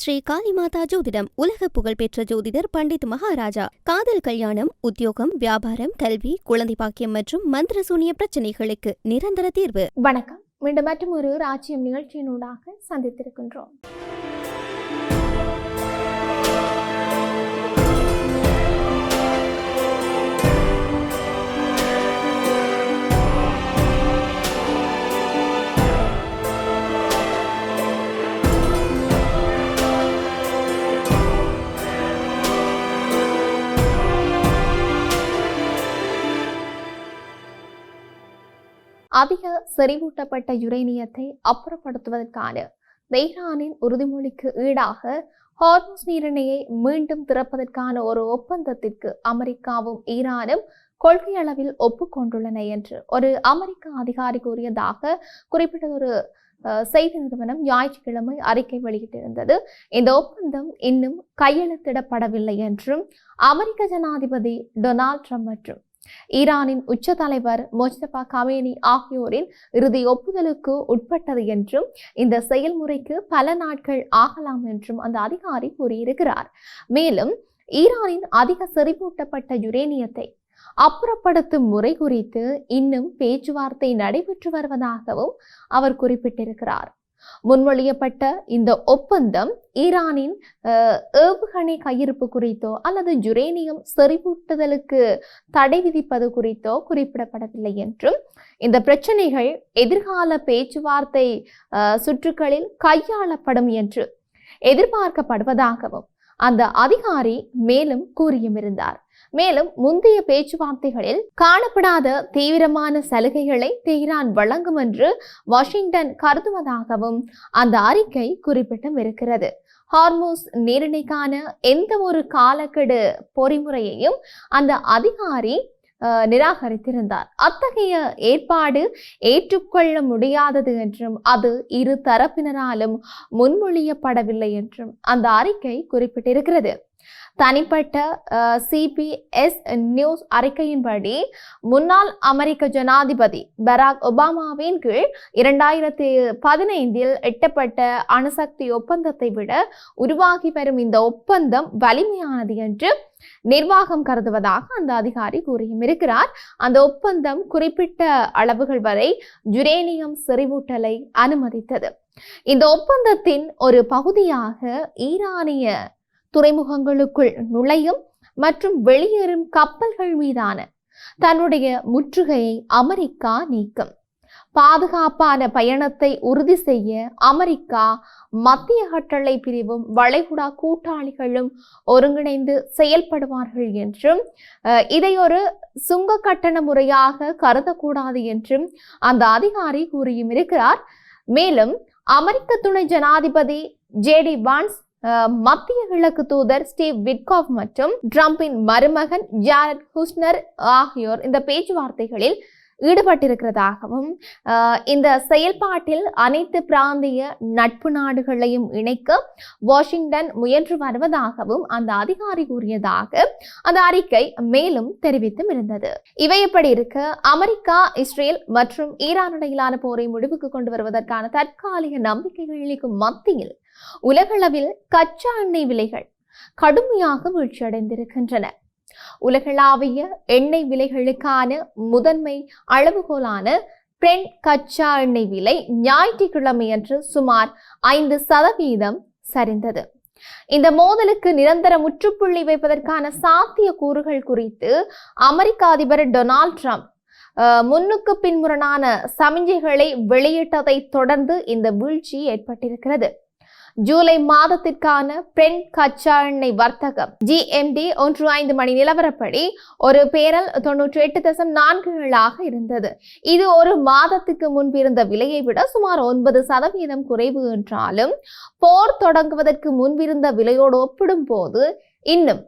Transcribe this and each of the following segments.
ஸ்ரீ காளிமாதா ஜோதிடம் உலக புகழ்பெற்ற ஜோதிடர் பண்டித் மகாராஜா. காதல், கல்யாணம், உத்தியோகம், வியாபாரம், கல்வி, குழந்தை பாக்கியம் மற்றும் மந்திர சூனிய பிரச்சனைகளுக்கு நிரந்தர தீர்வு. வணக்கம். மீண்டும் மற்றும் ஒரு ராஜ்யம் நிகழ்ச்சியினூடாக சந்தித்திருக்கின்றோம். அதிக செறிவூட்டப்பட்ட யுரேனியத்தை அப்புறப்படுத்துவதற்கான தெஹ்ரானின் உறுதிமொழிக்கு ஈடாக ஹார்முஸ் நீரிணையை மீண்டும் திறப்பதற்கான ஒரு ஒப்பந்தத்திற்கு அமெரிக்காவும் ஈரானும் கொள்கை அளவில் ஒப்புக்கொண்டுள்ளன என்று ஒரு அமெரிக்க அதிகாரி கூறியதாக குறிப்பிட்ட ஒரு செய்தி நிறுவனம் ஞாயிற்றுக்கிழமை அறிக்கை வெளியிட்டிருந்தது. இந்த ஒப்பந்தம் இன்னும் கையெழுத்திடப்படவில்லை என்றும் அமெரிக்க ஜனாதிபதி டொனால்ட் ட்ரம்ப் மற்றும் ஈரானின் உச்ச தலைவர் மொஜ்தபா கமேனி ஆகியோரின் இறுதி ஒப்புதலுக்கு உட்பட்டது என்றும் இந்த செயல்முறைக்கு பல நாட்கள் ஆகலாம் என்றும் அந்த அதிகாரி கூறியிருக்கிறார். மேலும் ஈரானின் அதிக செறிவூட்டப்பட்ட யுரேனியத்தை அப்புறப்படுத்தும் முறை குறித்து இன்னும் பேச்சுவார்த்தை நடைபெற்று வருவதாகவும் அவர் குறிப்பிட்டிருக்கிறார். முன்மொழியப்பட்ட இந்த ஒப்பந்தம் ஈரானின் ஏவுகணை கையிருப்பு குறித்தோ அல்லது யுரேனியம் செறிவூட்டுதலுக்கு தடை விதிப்பது குறித்தோ குறிப்பிடப்படவில்லை என்றும் இந்த பிரச்சனைகள் எதிர்கால பேச்சுவார்த்தை சுற்றுகளில் கையாளப்படும் என்று எதிர்பார்க்கப்படுவதாகவும் அந்த அதிகாரி மேலும் கூறியிருந்தார். மேலும் முந்தைய பேச்சுவார்த்தைகளில் காணப்படாத தீவிரமான சலுகைகளை தெஹ்ரான் வழங்கும் என்று வாஷிங்டன் கருதுவதாகவும் அந்த அறிக்கை குறிப்பிட்டிருக்கிறது. ஹார்முஸ் நீரிணைக்கான எந்த ஒரு காலக்கெடு பொறிமுறையையும் அந்த அதிகாரி நிராகரித்திருந்தார். அத்தகைய ஏற்பாடு ஏற்றுக்கொள்ள முடியாதது என்றும் அது இரு தரப்பினராலும் முன்மொழியப்படவில்லை என்றும் அந்த அறிக்கை குறிப்பிட்டிருக்கிறது. தனிப்பட்ட CBS நியூஸ் அறிக்கையின்படி முன்னாள் அமெரிக்க ஜனாதிபதி பராக் ஒபாமாவின் கீழ் 2015 எட்டப்பட்ட அணுசக்தி ஒப்பந்தத்தை விட உருவாகி வரும் இந்த ஒப்பந்தம் வலிமையானது என்று நிர்வாகம் கருதுவதாக அந்த அதிகாரி கூறியிருக்கிறார். அந்த ஒப்பந்தம் குறிப்பிட்ட அளவுகள் வரை யுரேனியம் செறிவூட்டலை அனுமதித்தது. இந்த ஒப்பந்தத்தின் ஒரு பகுதியாக ஈரானிய துறைமுகங்களுக்குள் நுழையும் மற்றும் வெளியேறும் கப்பல்கள் மீதான தன்னுடைய முற்றுகையை அமெரிக்கா நீக்கும். பாதுகாப்பான பயணத்தை உறுதி செய்ய அமெரிக்கா, மத்திய கட்டளை பிரிவும் வளைகுடா கூட்டாளிகளும் ஒருங்கிணைந்து செயல்படுவார்கள் என்றும் இதை ஒரு சுங்க கட்டண முறையாக கருதக்கூடாது என்றும் அந்த அதிகாரி கூறியும் இருக்கிறார். மேலும் அமெரிக்க துணை ஜனாதிபதி JD வான்ஸ், மத்திய கிழக்கு தூதர் ஸ்டீவ் விட்காஃப் மற்றும் ட்ரம்பின் மருமகன் ஜாரட் குஷ்னர் ஆகியோர் இந்த பேச்சுவார்த்தைகளில் ஈடுபட்டிருக்கிறதாகவும் இந்த செயல்பாட்டில் அனைத்து பிராந்திய நட்பு நாடுகளையும் இணைக்க வாஷிங்டன் முயன்று வருவதாகவும் அந்த அதிகாரி கூறியதாக அந்த அறிக்கை மேலும் தெரிவித்தும் இருந்தது. இவை எப்படி இருக்க, அமெரிக்கா, இஸ்ரேல் மற்றும் ஈரான் இடையிலான போரை முடிவுக்கு கொண்டு வருவதற்கான தற்காலிக நம்பிக்கைகளுக்கு மத்தியில் உலகளவில் கச்சா எண்ணெய் விலைகள் கடுமையாக வீழ்ச்சியடைந்திருக்கின்றன. உலகளாவிய எண்ணெய் விலைகளுக்கான முதன்மை அளவுகோலான பிரெண்ட் கச்சா எண்ணெய் விலை ஞாயிற்றுக்கிழமையன்று சுமார் 5% சரிந்தது. இந்த மோதலுக்கு நிரந்தர முற்றுப்புள்ளி வைப்பதற்கான சாத்திய கூறுகள் குறித்து அமெரிக்க அதிபர் டொனால்ட் ட்ரம்ப் முன்னுக்கு பின்முரணான சமிஞ்சைகளை வெளியிட்டதை தொடர்ந்து இந்த வீழ்ச்சி ஏற்பட்டிருக்கிறது. ஜூலை மாதத்திற்கான பிரெண்ட் கச்சா எண்ணெய் வர்த்தகம் GMT 15 மணி நிலவரப்படி ஒரு பேரல் 98.47 இருந்தது. இது ஒரு மாதத்துக்கு முன்பு இருந்த விலையை விட சுமார் 9% குறைவு என்றாலும் போர் தொடங்குவதற்கு முன்பிருந்த விலையோடு ஒப்பிடும் போது இன்னும்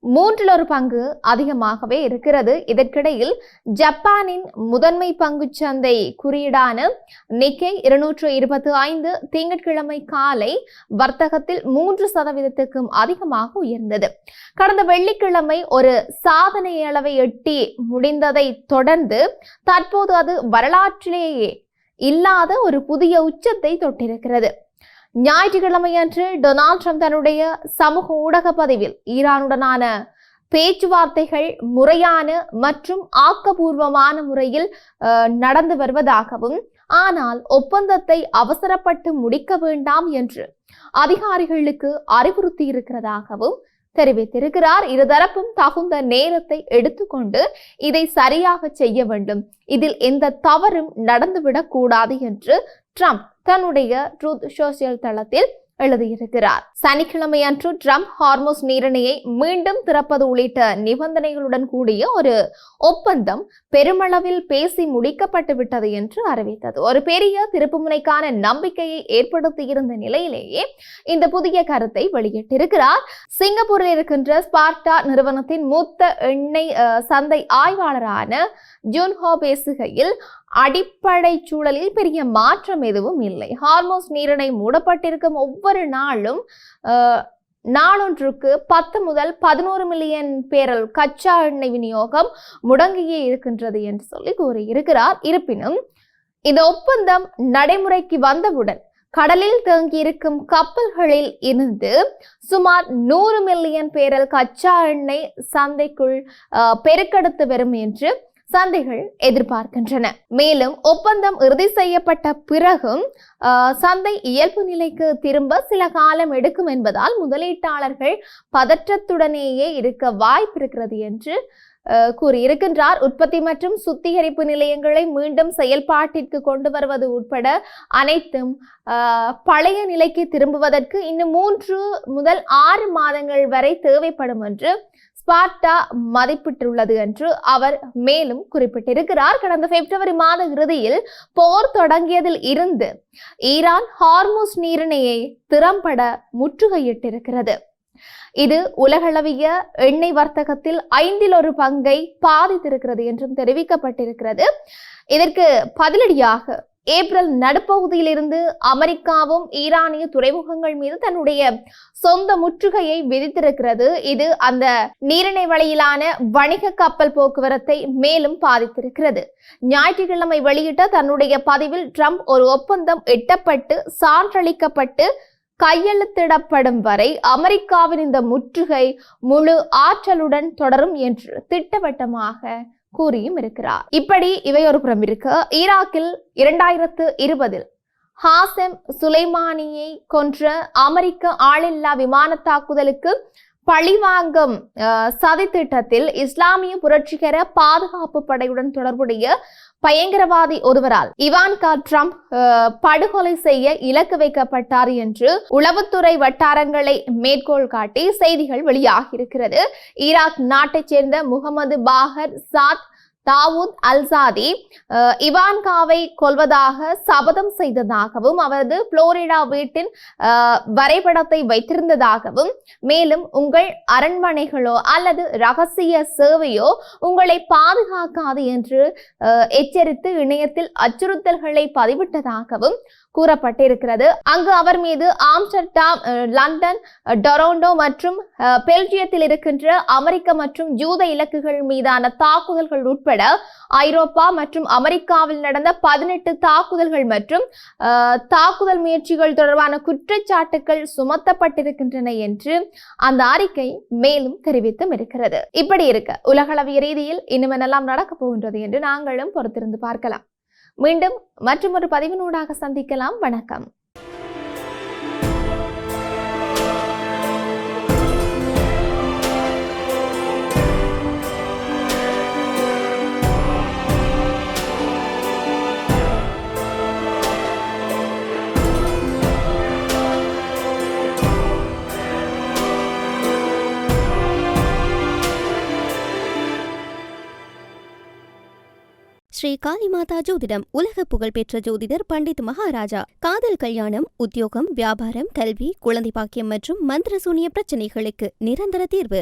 1/3 அதிகமாகவே இருக்கிறது. இதற்கிடையில் ஜப்பானின் முதன்மை பங்குச்சந்தை குறியீடான நிக்கை 225 திங்கட்கிழமை காலை வர்த்தகத்தில் 3% அதிகமாக உயர்ந்தது. கடந்த வெள்ளிக்கிழமை ஒரு சாதனை அளவை எட்டி முடிந்ததை தொடர்ந்து தற்போது அது வரலாற்றிலேயே இல்லாத ஒரு புதிய உச்சத்தை தொட்டிருக்கிறது. ஞாயிற்றுக்கிழமையன்று டொனால்ட் ட்ரம்ப் தன்னுடைய சமூக ஊடக பதிவில் ஈரானுடனான பேச்சுவார்த்தைகள் முறையான மற்றும் ஆக்கப்பூர்வமான முறையில் நடந்து வருவதாகவும், ஆனால் ஒப்பந்தத்தை அவசரப்பட்டு முடிக்க வேண்டாம் என்று அதிகாரிகளுக்கு அறிவுறுத்தி இருக்கிறதாகவும் தெரிவித்திருக்கிறார். இருதரப்பும் தகுந்த நேரத்தை எடுத்துக்கொண்டு இதை சரியாக செய்ய வேண்டும், இதில் எந்த தவறும் நடந்துவிடக் கூடாது என்று ட்ரம்ப் தன்னுடைய ட்ரூத் சோசியல் தளத்தில் எழுதியிருக்கிறார். சனிக்கிழமை அன்று ட்ரம்ப் ஹார்மோஸ் நீரிணையை மீண்டும் திறப்பது உள்ளிட்ட நிபந்தனைகளுடன் கூடிய ஒரு ஒப்பந்தம் பெருமளவில் பேசி முடிக்கப்பட்டு விட்டது என்று அறிவித்தது. ஒரு பெரிய திருப்புமுனைக்கான நம்பிக்கையை ஏற்படுத்தியிருந்த நிலையிலேயே இந்த புதிய கருத்தை வெளியிட்டிருக்கிறார். சிங்கப்பூரில் இருக்கின்ற ஸ்பார்டா நிறுவனத்தின் மூத்த எண்ணெய் சந்தை ஆய்வாளரான ஜூன்ஹோ பேசுகையில், அடிப்படை சூழலில் பெரிய மாற்றம் எதுவும் இல்லை. ஹார்மோஸ் நீரிணை மூடப்பட்டிருக்கும் ஒவ்வொரு நாளும் நாளொன்றுக்கு 10 முதல் 11 மில்லியன் பேரல் கச்சா எண்ணெய் விநியோகம் முடங்கியே இருக்கின்றது என்று சொல்லி கூறியிருக்கிறார். இருப்பினும் இந்த ஒப்பந்தம் நடைமுறைக்கு வந்தவுடன் கடலில் தேங்கியிருக்கும் கப்பல்களில் இருந்து சுமார் 100 மில்லியன் பேரல் கச்சா எண்ணெய் சந்தைக்குள் பெருக்கெடுத்து வரும் என்று சந்தைகள் எதிர்பார்க்கின்றன. மேலும் ஒப்பந்தம் இறுதி செய்யப்பட்ட பிறகும் சந்தை இயல்பு நிலைக்கு திரும்ப சில காலம் எடுக்கும் என்பதால் முதலீட்டாளர்கள் பதற்றத்துடனேயே இருக்க வாய்ப்பு இருக்கிறது என்று கூறியிருக்கின்றார். உற்பத்தி மற்றும் சுத்திகரிப்பு நிலையங்களை மீண்டும் செயல்பாட்டிற்கு கொண்டு வருவது உட்பட அனைத்தும் பழைய நிலைக்கு திரும்புவதற்கு இன்னும் 3 முதல் 6 மாதங்கள் வரை தேவைப்படும் என்று ஸ்பார்டா மதிப்பிட்டுள்ளது என்று அவர் மேலும் குறிப்பிட்டிருக்கிறார். கடந்த பிப்ரவரி மாத இறுதியில் போர் தொடங்கியதில் இருந்து ஈரான் ஹார்மோஸ் நீரிணையை திறம்பட முற்றுகையிட்டிருக்கிறது. இது உலகளவிய எண்ணெய் வர்த்தகத்தில் 1/5 பங்கை பாதித்திருக்கிறது என்றும் தெரிவிக்கப்பட்டிருக்கிறது. இதற்கு பதிலடியாக ஏப்ரல் நடுப்பகுதியில் இருந்து அமெரிக்காவும் ஈரானிய துறைமுகங்கள் மீது தன்னுடைய சொந்த முற்றுகையை விதித்திருக்கிறது. இது அந்த நீரிணை வழியிலான வணிக கப்பல் போக்குவரத்தை மேலும் பாதித்திருக்கிறது. ஞாயிற்றுக்கிழமை வெளியிட்ட தன்னுடைய பதிவில் ட்ரம்ப் ஒரு ஒப்பந்தம் எட்டப்பட்டு சான்றளிக்கப்பட்டு கையெழுத்திடப்படும் வரை அமெரிக்காவின் இந்த முற்றுகை முழு ஆற்றலுடன் தொடரும் என்று திட்டவட்டமாக கூறியும் இருக்கிறார். இப்படி இவை ஒரு புறம் இருக்கு. ஈராக்கில் 2020 ஹாசெம் சுலைமானியை கொன்ற அமெரிக்க ஆளில்லா விமான தாக்குதலுக்கு பழிவாங்கும் சதி திட்டத்தில் இஸ்லாமிய புரட்சிகர பாதுகாப்பு படையுடன் தொடர்புடைய பயங்கரவாதி ஒருவரால் இவான்கா ட்ரம்ப் படுகொலை செய்ய இலக்கு வைக்கப்பட்டார் என்று உளவுத்துறை வட்டாரங்களை மேற்கோள் காட்டி செய்திகள் வெளியாகியிருக்கிறது. ஈராக் நாட்டைச் சேர்ந்த முகமது பாகர் சாத் தாவூத் அல்சாதி இவான்காவை கொல்வதாக சபதம் செய்ததாகவும் அவரது புளோரிடா வீட்டின் வரைபடத்தை வைத்திருந்ததாகவும், மேலும் உங்கள் அரண்மனைகளோ அல்லது ரகசிய சேவையோ உங்களை பாதுகாக்காது என்று எச்சரித்து இணையத்தில் அச்சுறுத்தல்களை பதிவிட்டதாகவும் கூறப்பட்டிருக்கிறது. அங்கு அவர் மீது ஆம்ஸ்டர்டாம், லண்டன், டொரண்டோ மற்றும் பெல்ஜியத்தில் இருக்கின்ற அமெரிக்க மற்றும் யூத இலக்குகள் மீதான தாக்குதல்கள் உட்பட ஐரோப்பா மற்றும் அமெரிக்காவில் நடந்த 18 தாக்குதல்கள் மற்றும் தாக்குதல் முயற்சிகள் தொடர்பான குற்றச்சாட்டுகள் சுமத்தப்பட்டிருக்கின்றன என்று அந்த அறிக்கை மேலும் தெரிவித்தும் இருக்கிறது. இப்படி இருக்க உலகளவிய ரீதியில் இன்னுமெல்லாம் நடக்க போகின்றது என்று நாங்களும் பொறுத்திருந்து பார்க்கலாம். மீண்டும் மற்றொரு பதிவினூடாக சந்திக்கலாம். வணக்கம். ஸ்ரீ காளிமாதா ஜோதிடம் உலக புகழ்பெற்ற ஜோதிடர் பண்டித் மகாராஜா. காதல், கல்யாணம், உத்தியோகம், வியாபாரம், கல்வி, குழந்தை பாக்கியம் மற்றும் மந்திர சூனிய பிரச்சனைகளுக்கு நிரந்தர தீர்வு.